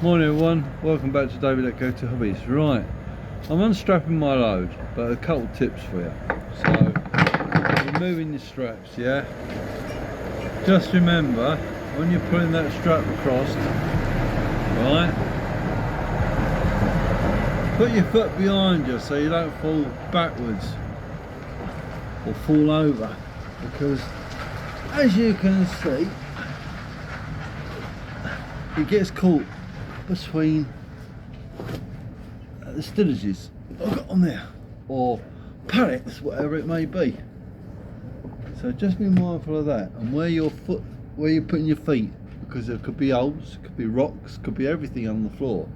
Morning everyone, welcome back to David at Go To Hobbies. Right, I'm unstrapping my load, but a couple tips for you. So, removing your straps, yeah? Just remember, when you're pulling that strap across, right, put your foot behind you so you don't fall backwards or fall over, because as you can see, it gets caught between the stillages I've got on there, or pallets, whatever it may be. So just be mindful of that, and where you're putting your feet, because there could be holes, could be rocks, could be everything on the floor.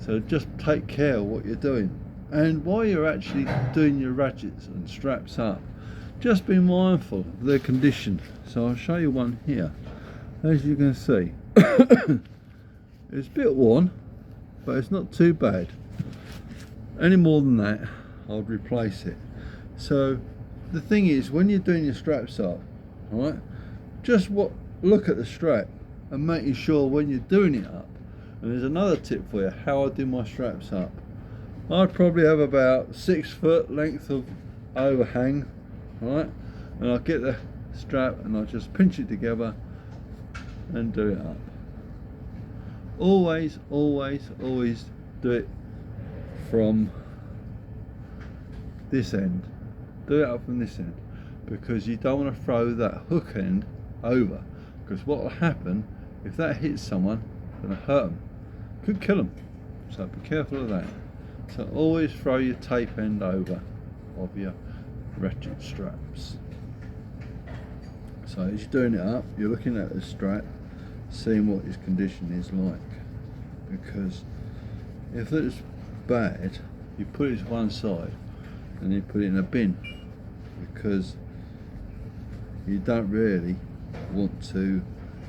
So just take care of what you're doing, and while you're actually doing your ratchets and straps up, just be mindful of their condition. So I'll show you one here. As you can see, it's a bit worn, but it's not too bad. Any more than that, I'd replace it. So the thing is, when you're doing your straps up, all right, just look at the strap and making sure when you're doing it up. And there's another tip for you, how I do my straps up. I'd probably have about 6 foot length of overhang, right? And I'll get the strap and I'll just pinch it together and do it up. Always do it from this end. Do it up from this end, because you don't want to throw that hook end over, because what will happen if that hits someone, it's going to hurt them, could kill them. So be careful of that. So always throw your tape end over of your ratchet straps. So as you're doing it up, you're looking at the strap, seeing what his condition is like, because if it's bad, you put it to one side and you put it in a bin, because you don't really want to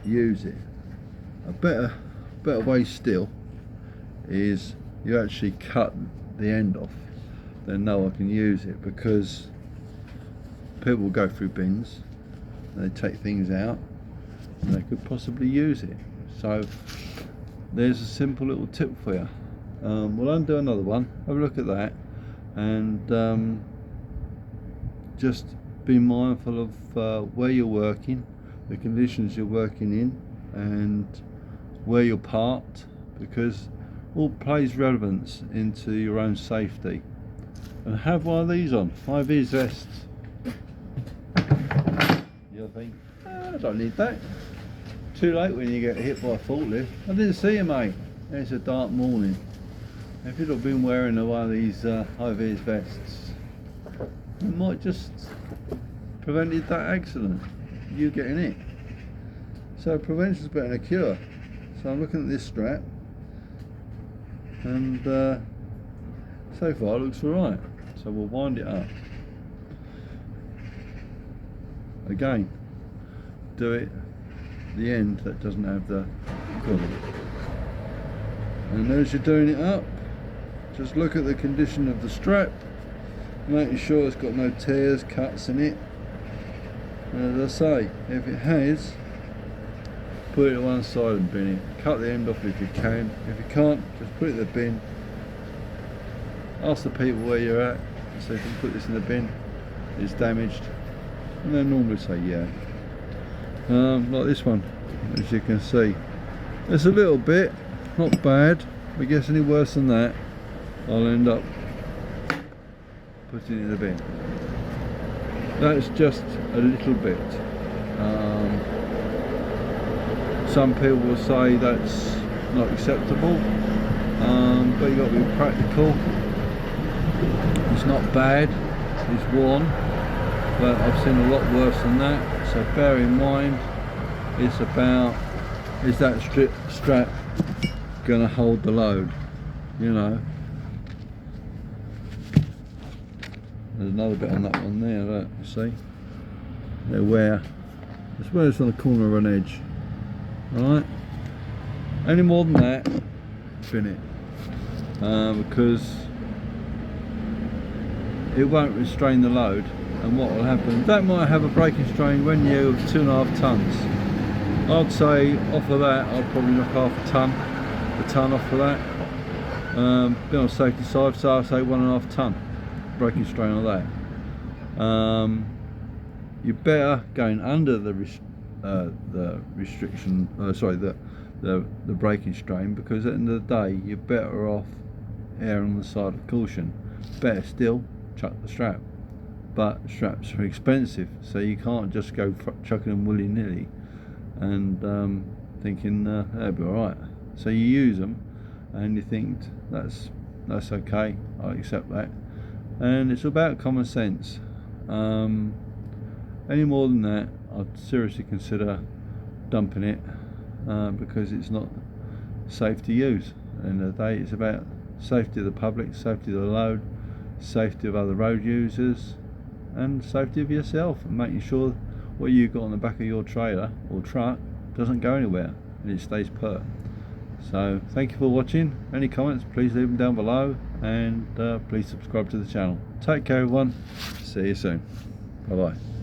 use it. A better way still is you actually cut the end off, then no one can use it, because people go through bins and they take things out and they could possibly use it. So there's a simple little tip for you. We'll undo another one, have a look at that, and just be mindful of where you're working, the conditions you're working in, and where you're parked, because all plays relevance into your own safety. And have one of these on, one of these vests. You'll think, I don't need that. Too late when you get hit by a forklift. I didn't see you, mate. It's a dark morning. If you'd have been wearing one of these high-vis vests, it might just prevented that accident, you getting it. So prevention's better than a cure. So I'm looking at this strap, and so far it looks alright. So we'll wind it up. Again, do it the end that doesn't have the cord. And as you're doing it up, just look at the condition of the strap, making sure it's got no tears, cuts in it. And as I say, if it has, put it to one side and bin it. Cut the end off if you can. If you can't, just put it in the bin. Ask the people where you're at, so if you can put this in the bin, it's damaged, and they'll normally say yeah. Like this one, as you can see, it's a little bit, not bad, but it gets any worse than that, I'll end up putting it in the bin. That's just a little bit. Some people will say that's not acceptable, but you've got to be practical. It's not bad, it's worn, but I've seen a lot worse than that. So bear in mind, it's about, is that strap going to hold the load, you know. There's another bit on that one there, look, see? They wear, it's where it's on the corner of an edge. Alright? Any more than that, bin it. Because it won't restrain the load, and what will happen, that might have a braking strain when you're 2.5 tons. I'd say off of that I'd probably knock half a ton, a tonne off for that. Been on the safety side, so I say 1.5 tonne braking strain on that. You're better going under the restriction, the braking strain, because at the end of the day you're better off erring on the side of caution. Better still, chuck the strap, but straps are expensive, so you can't just go chucking them willy-nilly and thinking that'll be alright. So you use them and you think that's okay, I accept that, and it's about common sense. Any more than that, I'd seriously consider dumping it, because it's not safe to use. At the end of the day, it's about safety of the public, safety of the load, safety of other road users, and safety of yourself, and making sure what you've got on the back of your trailer or truck doesn't go anywhere and it stays put. So thank you for watching. Any comments, please leave them down below, and please subscribe to the channel. Take care everyone, see you soon, bye bye.